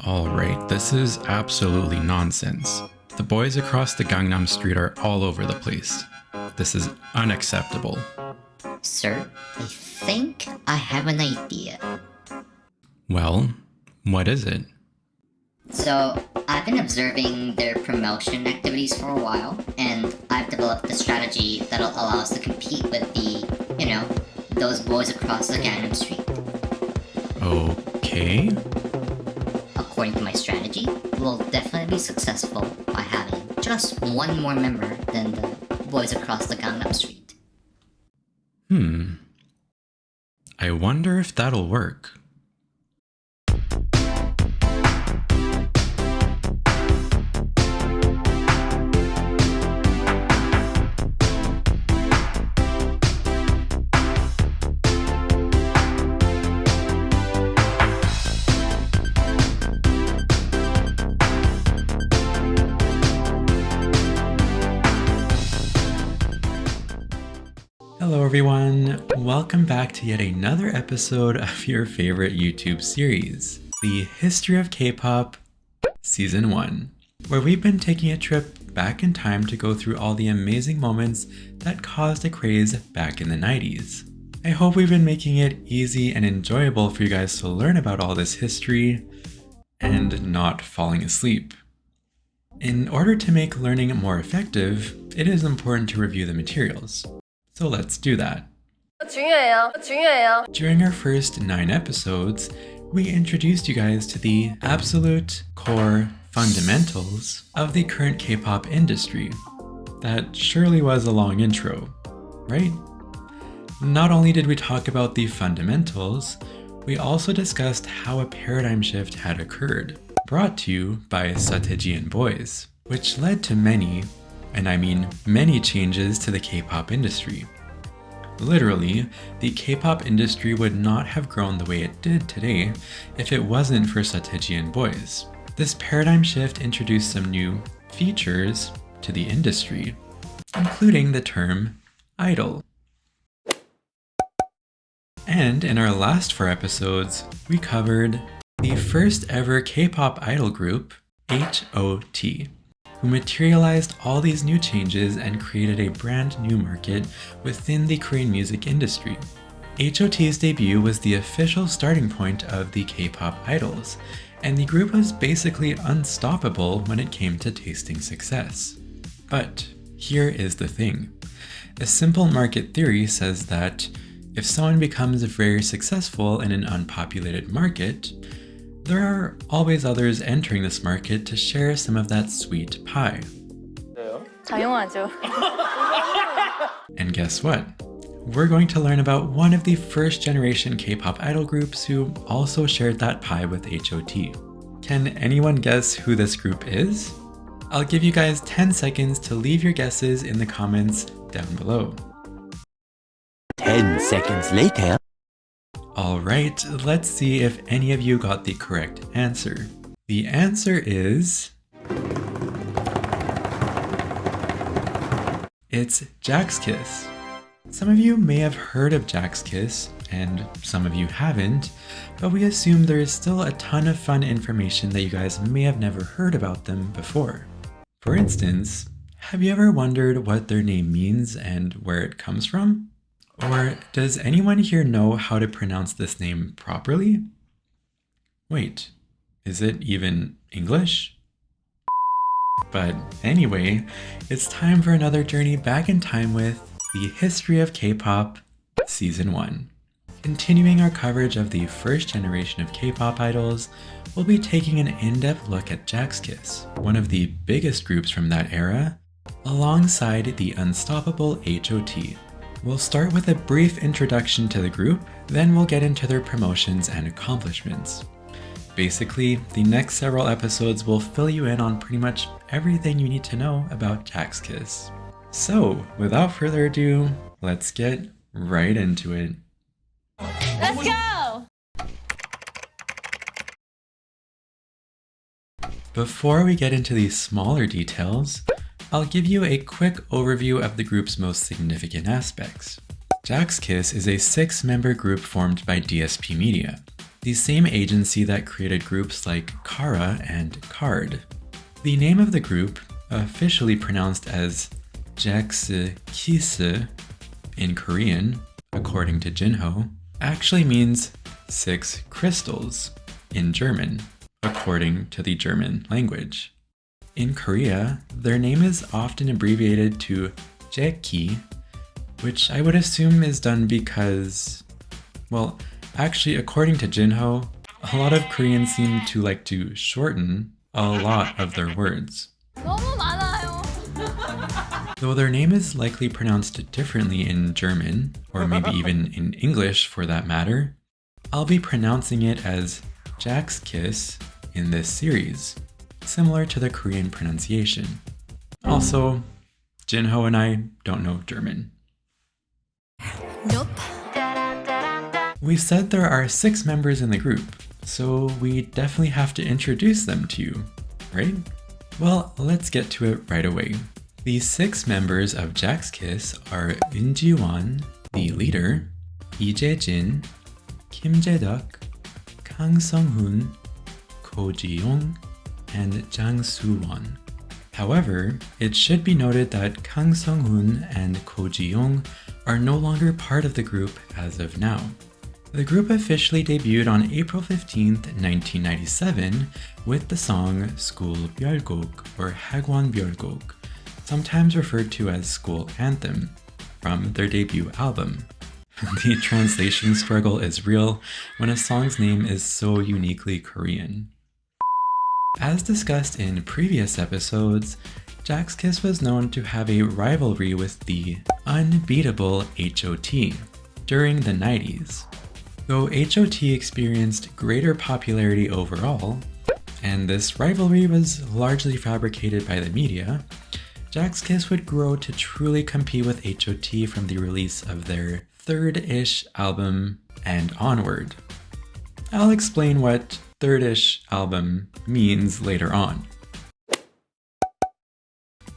Alright, this is absolutely nonsense. The boys across the Gangnam Street are all over the place. This is unacceptable. Sir, I think I have an idea. Well, what is it? So, I've been observing their promotion activities for a while, and I've developed a strategy that'll allow us to compete with those boys across the Gangnam Street. Okay. According to my strategy, we'll definitely be successful by having just one more member than the boys across the Gangnam Street. I wonder if that'll work. Hello everyone, welcome back to yet another episode of your favorite YouTube series, the History of K-Pop Season 1, where we've been taking a trip back in time to go through all the amazing moments that caused a craze back in the 90s. I hope we've been making it easy and enjoyable for you guys to learn about all this history and not falling asleep. In order to make learning more effective, it is important to review the materials. So let's do that. 중요해요. During our first 9 episodes, we introduced you guys to the absolute core fundamentals of the current K-pop industry. That surely was a long intro, right? Not only did we talk about the fundamentals, we also discussed how a paradigm shift had occurred, brought to you by Sechs Boys, which led to many, and I mean many, changes to the K-pop industry. Literally, the K-pop industry would not have grown the way it did today if it wasn't for Sechs Boys. This paradigm shift introduced some new features to the industry, including the term idol. And in our last 4 episodes, we covered the first ever K-pop idol group, H.O.T, who materialized all these new changes and created a brand new market within the Korean music industry. H.O.T's debut was the official starting point of the K-pop idols, and the group was basically unstoppable when it came to tasting success. But here is the thing. A simple market theory says that if someone becomes very successful in an unpopulated market, there are always others entering this market to share some of that sweet pie. 당연하죠. And guess what? We're going to learn about one of the first generation K-pop idol groups who also shared that pie with H.O.T. Can anyone guess who this group is? I'll give you guys 10 seconds to leave your guesses in the comments down below. 10 seconds later. Alright, let's see if any of you got the correct answer. The answer is... it's Sechs Kies. Some of you may have heard of Sechs Kies, and some of you haven't, but we assume there is still a ton of fun information that you guys may have never heard about them before. For instance, have you ever wondered what their name means and where it comes from? Or does anyone here know how to pronounce this name properly? Wait, is it even English? But anyway, it's time for another journey back in time with the History of K-Pop Season 1. Continuing our coverage of the first generation of K-pop idols, we'll be taking an in-depth look at Sechs Kies, one of the biggest groups from that era, alongside the unstoppable H.O.T. We'll start with a brief introduction to the group, then we'll get into their promotions and accomplishments. Basically, the next several episodes will fill you in on pretty much everything you need to know about Sechs Kies. So, without further ado, let's get right into it. Let's go! Before we get into these smaller details, I'll give you a quick overview of the group's most significant aspects. Sechs Kies is a 6-member group formed by DSP Media. the same agency that created groups like Kara and KARD. The name of the group, officially pronounced as Sechs Kies in Korean, according to Jinho, actually means 6 crystals in German, according to the German language. In Korea, their name is often abbreviated to Jaeki, which I would assume is done because, well, actually according to Jinho, a lot of Koreans seem to like to shorten a lot of their words. 너무 많아요. Though their name is likely pronounced differently in German, or maybe even in English for that matter, I'll be pronouncing it as Sechs Kies in this series, similar to the Korean pronunciation. Also, Jinho and I don't know German. Nope. We said there are 6 members in the group, so we definitely have to introduce them to you, right? Well, let's get to it right away. The 6 members of Sechs Kies are Eun Ji-won, the leader, Lee Jae-jin, Kim Jae-duk, Kang Sung-hoon, Ko Ji-young, and Jang Soo-won. However, it should be noted that Kang Sung-hoon and Ko Ji-young are no longer part of the group as of now. The group officially debuted on April 15th, 1997 with the song School Byolgok or Hagwon Byolgok, sometimes referred to as School Anthem, from their debut album. The translation struggle is real when a song's name is so uniquely Korean. As discussed in previous episodes, Sechs Kies was known to have a rivalry with the unbeatable H.O.T during the 90s. Though H.O.T experienced greater popularity overall, and this rivalry was largely fabricated by the media, Sechs Kies would grow to truly compete with H.O.T from the release of their third-ish album and onward. I'll explain what third-ish album means later on.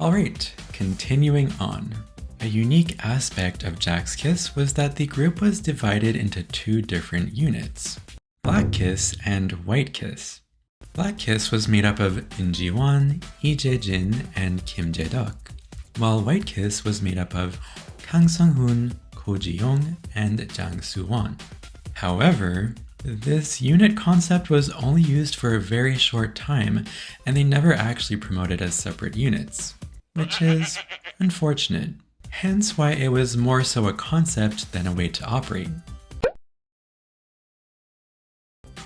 Alright, continuing on. A unique aspect of Sechs Kies was that the group was divided into 2 different units, Black Kies and White Kies. Black Kies was made up of Eun Ji-won, Lee Jae-jin, and Kim Jae-duk, while White Kies was made up of Kang Sung-hoon, Ko Ji-young, and Jang Soo-won. However, this unit concept was only used for a very short time, and they never actually promoted as separate units, which is unfortunate. Hence why it was more so a concept than a way to operate.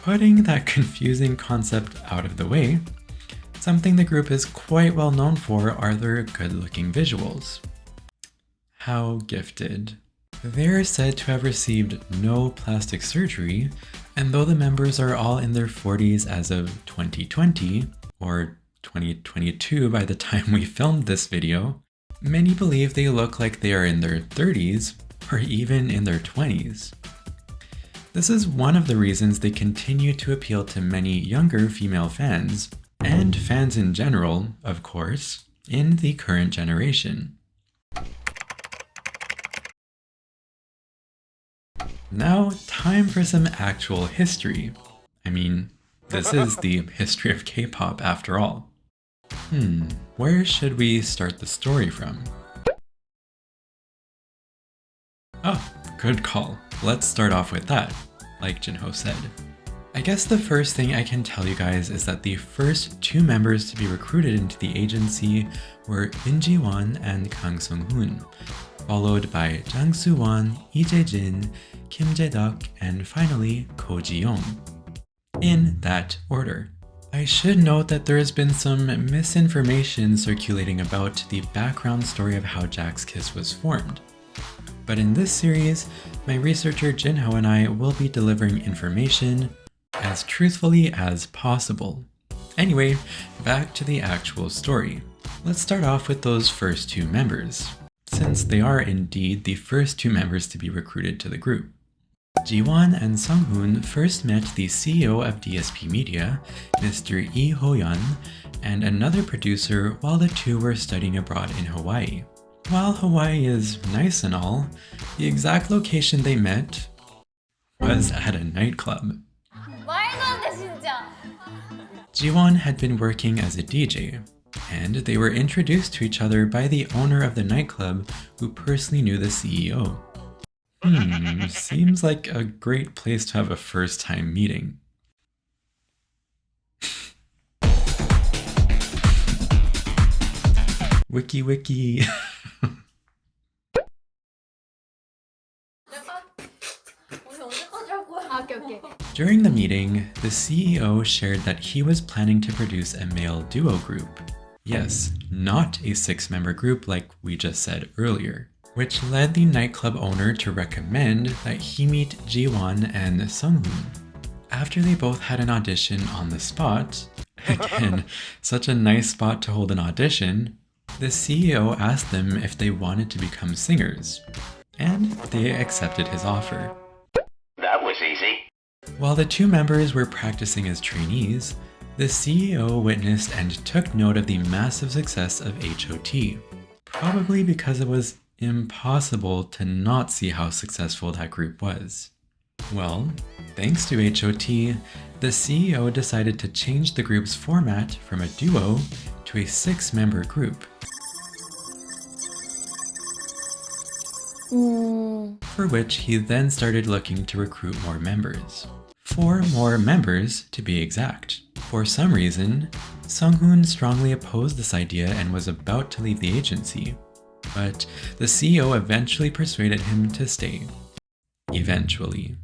Putting that confusing concept out of the way, something the group is quite well known for are their good-looking visuals. How gifted. They are said to have received no plastic surgery, and though the members are all in their 40s as of 2020, or 2022 by the time we filmed this video, many believe they look like they are in their 30s or even in their 20s. This is one of the reasons they continue to appeal to many younger female fans, and fans in general, of course, in the current generation. Now, time for some actual history. I mean, this is the history of K-pop after all. Where should we start the story from? Oh, good call. Let's start off with that, like Jinho said. I guess the first thing I can tell you guys is that the first 2 members to be recruited into the agency were Eun Ji-won and Kang Sung-hoon, followed by Jang Soo-won, Lee Jae-jin, Kim Jae-duk, and finally Ko Ji-young. In that order. I should note that there has been some misinformation circulating about the background story of how Sechs Kies was formed. But in this series, my researcher Jinho and I will be delivering information as truthfully as possible. Anyway, back to the actual story. Let's start off with those first 2 members, since they are indeed the first 2 members to be recruited to the group. Ji-won and Sung-hoon first met the CEO of DSP Media, Mr. Lee Ho-yeon, and another producer while the 2 were studying abroad in Hawaii. While Hawaii is nice and all, the exact location they met was at a nightclub. Jiwon had been working as a DJ, and they were introduced to each other by the owner of the nightclub who personally knew the CEO. Seems like a great place to have a first-time meeting. Wiki. During the meeting, the CEO shared that he was planning to produce a male duo group. Yes, not a 6-member group like we just said earlier, which led the nightclub owner to recommend that he meet Jiwon and Sunghoon. After they both had an audition on the spot, again, such a nice spot to hold an audition, the CEO asked them if they wanted to become singers, and they accepted his offer. That was easy. While the 2 members were practicing as trainees, the CEO witnessed and took note of the massive success of H.O.T, probably because it was impossible to not see how successful that group was. Well, thanks to H.O.T, the CEO decided to change the group's format from a duo to a 6-member group. For which he then started looking to recruit more members. 4 more members, to be exact. For some reason, Sunghoon strongly opposed this idea and was about to leave the agency, but the CEO eventually persuaded him to stay. Eventually.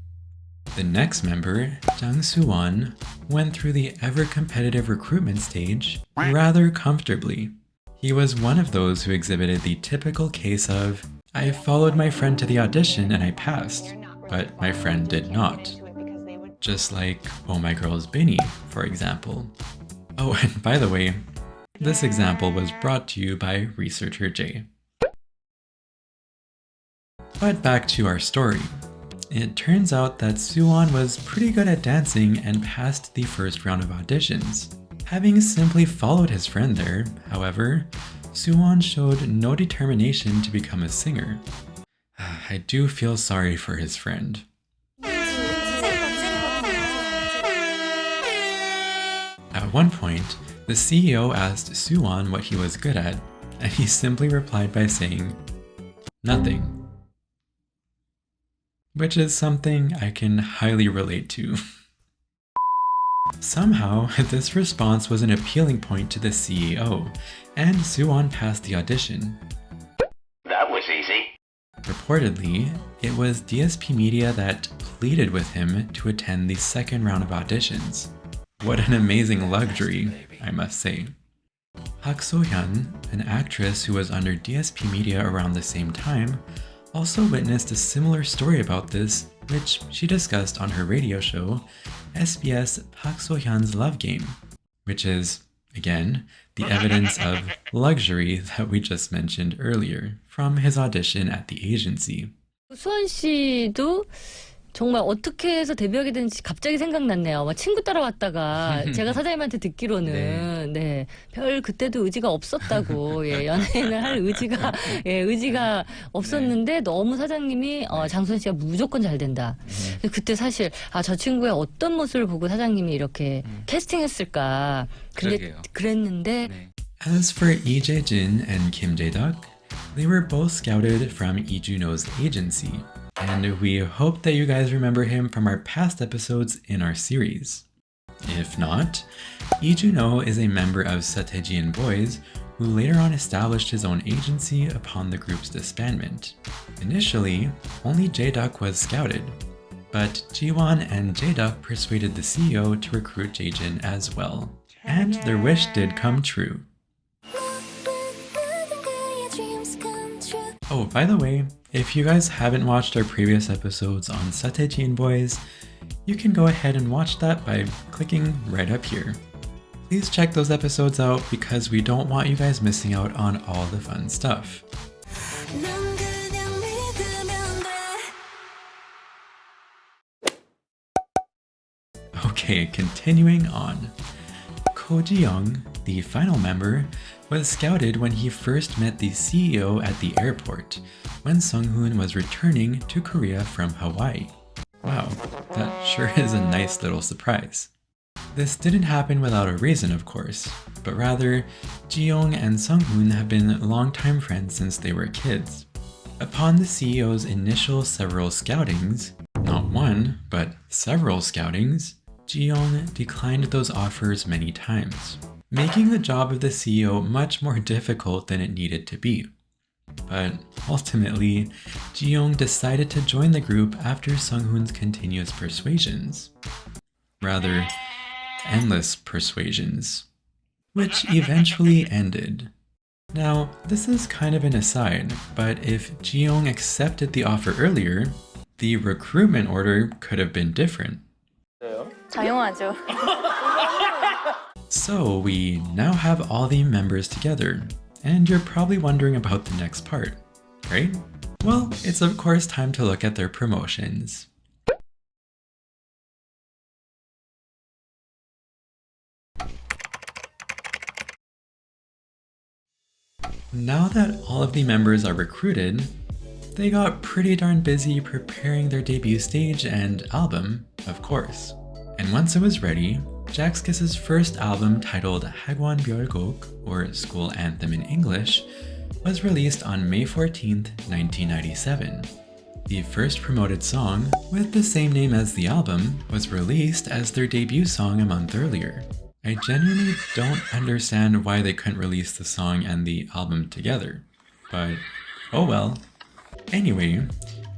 The next member, Jang Soo-won, went through the ever-competitive recruitment stage rather comfortably. He was one of those who exhibited the typical case of, I followed my friend to the audition and I passed, but my friend did not. Just like Oh My Girl's Binny, for example. Oh, and by the way, this example was brought to you by Researcher J. But back to our story. It turns out that Soo-won was pretty good at dancing and passed the first round of auditions. Having simply followed his friend there, however, Soo-won showed no determination to become a singer. I do feel sorry for his friend. At one point, the CEO asked Soo-won what he was good at, and he simply replied by saying, nothing. Which is something I can highly relate to. Somehow, this response was an appealing point to the CEO, and Soo-won passed the audition. That was easy. Reportedly, it was DSP Media that pleaded with him to attend the second round of auditions. What an amazing luxury, I must say. Park So-hyun, an actress who was under DSP Media around the same time, also witnessed a similar story about this, which she discussed on her radio show, SBS Park So-hyun's Love Game, which is, again, the evidence of luxury that we just mentioned earlier from his audition at the agency. 수원 씨도 정말 어떻게 해서 데뷔하게 됐는지 갑자기 생각났네요. 막 친구 따라왔다가 제가 사장님한테 듣기로는 네, 별 그때도 의지가 없었다고 예, 연예인을 할 의지가 예, 의지가 없었는데 너무 사장님이 장수현 씨가 무조건 잘 된다. 그때 사실 저 친구의 어떤 모습을 보고 사장님이 이렇게 캐스팅했을까 그랬는데 네. As for Lee Jae-jin and Kim Jae-duk, they were both scouted from Lee Juno's agency. And we hope that you guys remember him from our past episodes in our series. If not, Lee Juno is a member of Sechs Boys who later on established his own agency upon the group's disbandment. Initially, only Jae-duk was scouted, but Jiwon and Jae-duk persuaded the CEO to recruit Jae-jin as well. And their wish did come true. Oh, by the way, if you guys haven't watched our previous episodes on Sechs Boys, you can go ahead and watch that by clicking right up here. Please check those episodes out because we don't want you guys missing out on all the fun stuff. Okay, continuing on. Ko Ji-young, the final member, was scouted when he first met the CEO at the airport, when Sunghoon was returning to Korea from Hawaii. Wow, that sure is a nice little surprise. This didn't happen without a reason, of course, but rather, Ji-young and Sung-hoon have been longtime friends since they were kids. Upon the CEO's initial several scoutings, not one, but several scoutings, Ji-young declined those offers many times, making the job of the CEO much more difficult than it needed to be. But ultimately, Ji-young decided to join the group after Sung-hoon's continuous persuasions. Rather, endless persuasions, which eventually ended. Now, this is kind of an aside, but if Ji-young accepted the offer earlier, the recruitment order could have been different. 당연하죠. So we now have all the members together, and you're probably wondering about the next part, right? Well, it's of course time to look at their promotions. Now that all of the members are recruited, they got pretty darn busy preparing their debut stage and album, of course. And once it was ready, Jack's Kiss's first album titled Hagwon Byeolgok, or School Anthem in English, was released on May 14th, 1997. The first promoted song, with the same name as the album, was released as their debut song a month earlier. I genuinely don't understand why they couldn't release the song and the album together, but oh well. Anyway,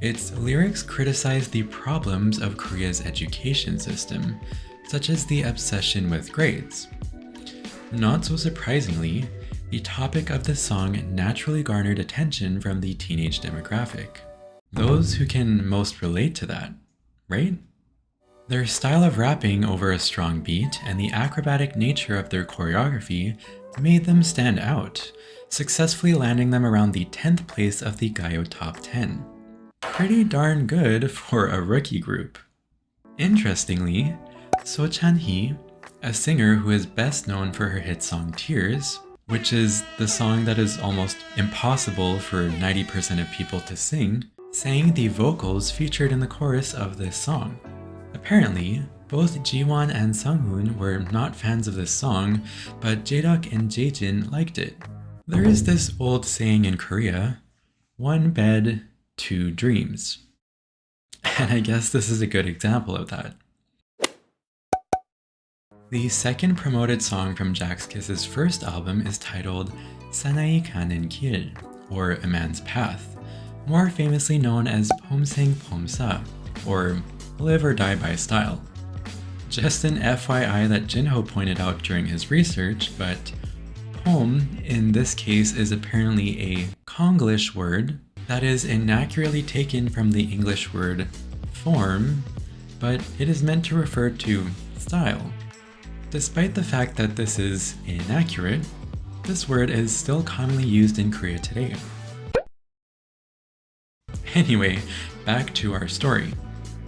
its lyrics criticize the problems of Korea's education system, such as the obsession with grades. Not so surprisingly, the topic of the song naturally garnered attention from the teenage demographic. Those who can most relate to that, right? Their style of rapping over a strong beat and the acrobatic nature of their choreography made them stand out, successfully landing them around the 10th place of the Gayo Top 10. Pretty darn good for a rookie group. Interestingly, So Chan-hee, a singer who is best known for her hit song Tears, which is the song that is almost impossible for 90% of people to sing, sang the vocals featured in the chorus of this song. Apparently, both Jiwon and Sunghoon were not fans of this song, but Jae-duk and Jaejin liked it. There is this old saying in Korea, one bed, two dreams. And I guess this is a good example of that. The second promoted song from Jack's Kiss's first album is titled Sanai Kanen Gil, or A Man's Path, more famously known as Pomseng Pomsa, or Live or Die by Style. Just an FYI that Jinho pointed out during his research, but pom in this case is apparently a Konglish word that is inaccurately taken from the English word form, but it is meant to refer to style. Despite the fact that this is inaccurate, this word is still commonly used in Korea today. Anyway, back to our story.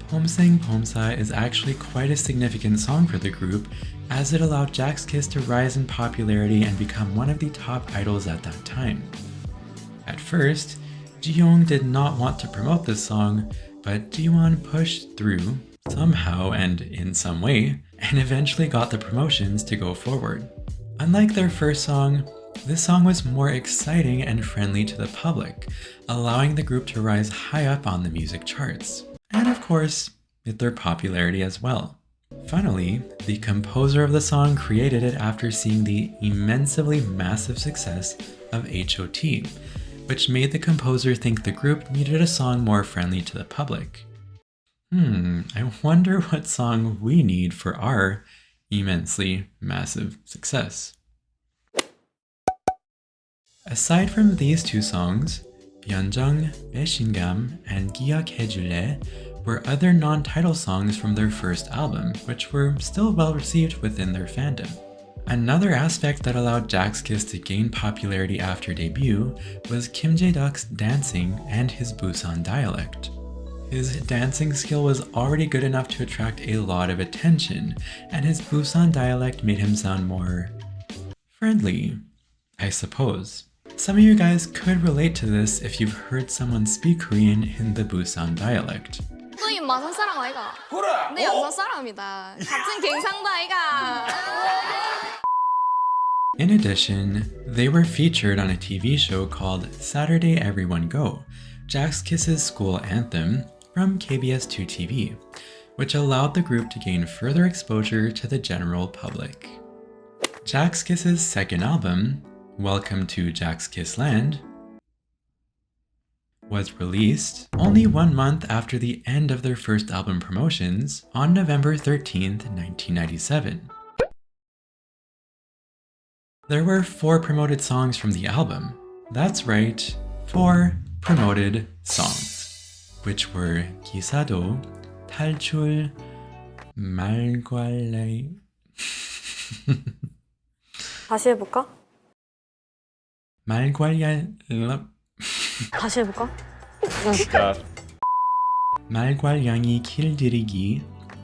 Pomseng Pomsa is actually quite a significant song for the group, as it allowed Jack's Kiss to rise in popularity and become one of the top idols at that time. At first, Ji-young did not want to promote this song, but Jiwon pushed through, somehow and in some way, and eventually got the promotions to go forward. Unlike their first song, this song was more exciting and friendly to the public, allowing the group to rise high up on the music charts. And of course, with their popularity as well. Funnily, the composer of the song created it after seeing the immensely massive success of H.O.T, which made the composer think the group needed a song more friendly to the public. I wonder what song we need for our immensely massive success. Aside from these two songs, Yeonjung, Baeshingam, and Giyak-haejule were other non-title songs from their first album, which were still well received within their fandom. Another aspect that allowed Jack's Kiss to gain popularity after debut was Kim Jae-duk's dancing and his Busan dialect. His dancing skill was already good enough to attract a lot of attention, and his Busan dialect made him sound more friendly, I suppose. Some of you guys could relate to this if you've heard someone speak Korean in the Busan dialect. 뿌잉 마산 사람 아이가? 그래. 내 여자 사람이다. 같은 갱상도 아이가. In addition, they were featured on a TV show called Saturday Everyone Go, Jack's Kiss's school anthem from KBS2 TV, which allowed the group to gain further exposure to the general public. Jack's Kiss's second album, Welcome to Jack's Kiss Land, was released only 1 month after the end of their first album promotions on November 13th, 1997. There were 4 promoted songs from the album. That's right, 4 promoted songs, which were 기사도, 탈출, 말괄라이. 다시 해볼까? 말괄야. 다시 해볼까? 말괄량이 길들이기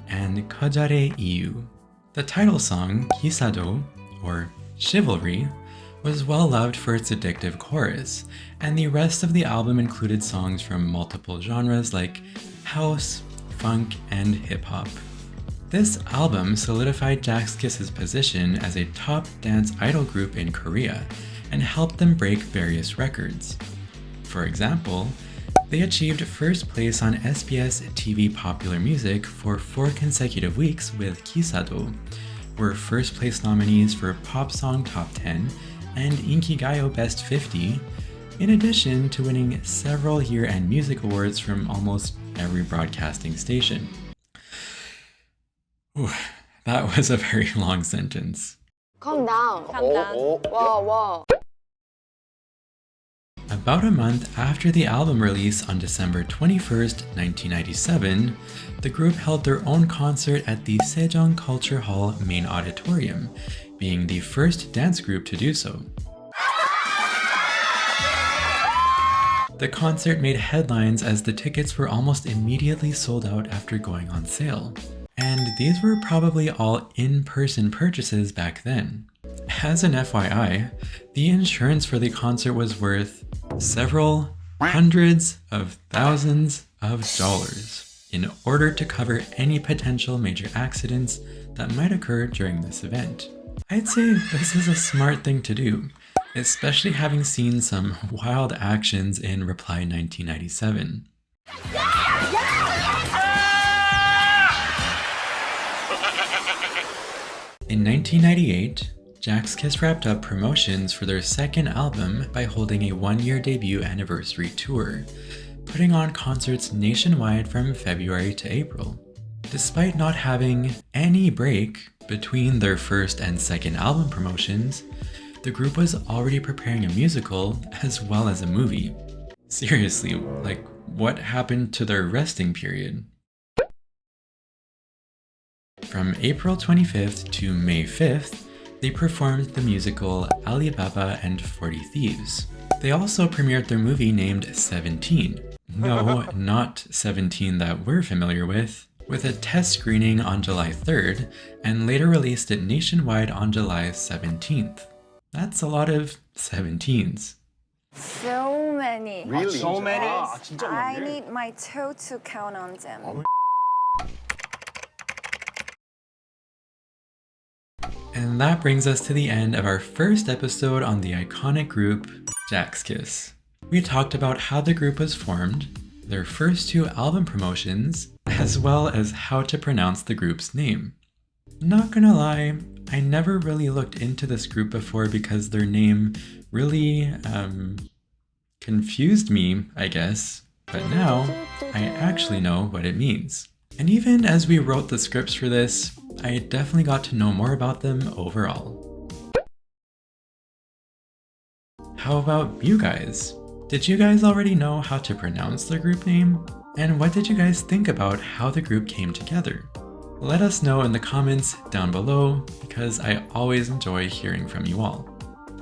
and 거절의 이유. The title song, 기사도, or Chivalry, was well loved for its addictive chorus, and the rest of the album included songs from multiple genres like house, funk, and hip-hop. This album solidified Jack's Kiss's position as a top dance idol group in Korea and helped them break various records. For example, they achieved first place on SBS TV Popular Music for 4 consecutive weeks with 기사도, were first place nominees for Pop Song Top 10 and Inkigayo Best 50, in addition to winning several year-end music awards from almost every broadcasting station. Ooh, that was a very long sentence. Calm down. Calm down. Whoa. About a month after the album release on December 21st, 1997, the group held their own concert at the Sejong Culture Hall main auditorium, being the first dance group to do so. The concert made headlines as the tickets were almost immediately sold out after going on sale. And these were probably all in-person purchases back then. As an FYI, the insurance for the concert was worth several hundreds of thousands of dollars in order to cover any potential major accidents that might occur during this event. I'd say this is a smart thing to do, especially having seen some wild actions in Reply 1997. In 1998, Jack's Kiss wrapped up promotions for their second album by holding a 1-year debut anniversary tour, putting on concerts nationwide from February to April. Despite not having any break between their first and second album promotions, the group was already preparing a musical as well as a movie. Seriously, like, what happened to their resting period? From April 25th to May 5th, they performed the musical Alibaba and 40 Thieves. They also premiered their movie named 17. No, not 17 that we're familiar with a test screening on July 3rd, and later released it nationwide on July 17th. That's a lot of 17s. So many. Really? So many? I need my toe to count on them. And that brings us to the end of our first episode on the iconic group, Jack's Kiss. We talked about how the group was formed, their first 2 album promotions, as well as how to pronounce the group's name. Not gonna lie, I never really looked into this group before because their name really, confused me, I guess. But now, I actually know what it means. And even as we wrote the scripts for this, I definitely got to know more about them overall. How about you guys? Did you guys already know how to pronounce the group name? And what did you guys think about how the group came together? Let us know in the comments down below, because I always enjoy hearing from you all.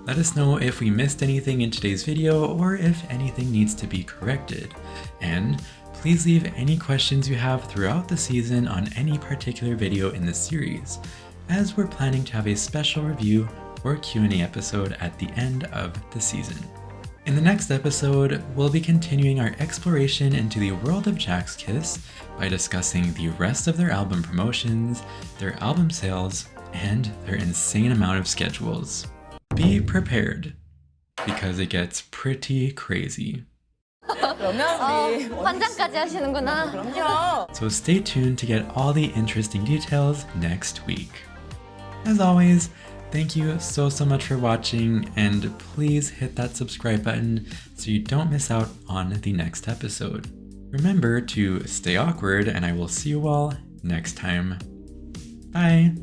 Let us know if we missed anything in today's video or if anything needs to be corrected. And please leave any questions you have throughout the season on any particular video in this series, as we're planning to have a special review or Q&A episode at the end of the season. In the next episode, we'll be continuing our exploration into the world of Jack's Kiss by discussing the rest of their album promotions, their album sales, and their insane amount of schedules. Be prepared, because it gets pretty crazy. 환장까지 하시는구나. 그럼요. So stay tuned to get all the interesting details next week. As always, thank you so much for watching, and please hit that subscribe button so you don't miss out on the next episode. Remember to stay awkward, and I will see you all next time. Bye!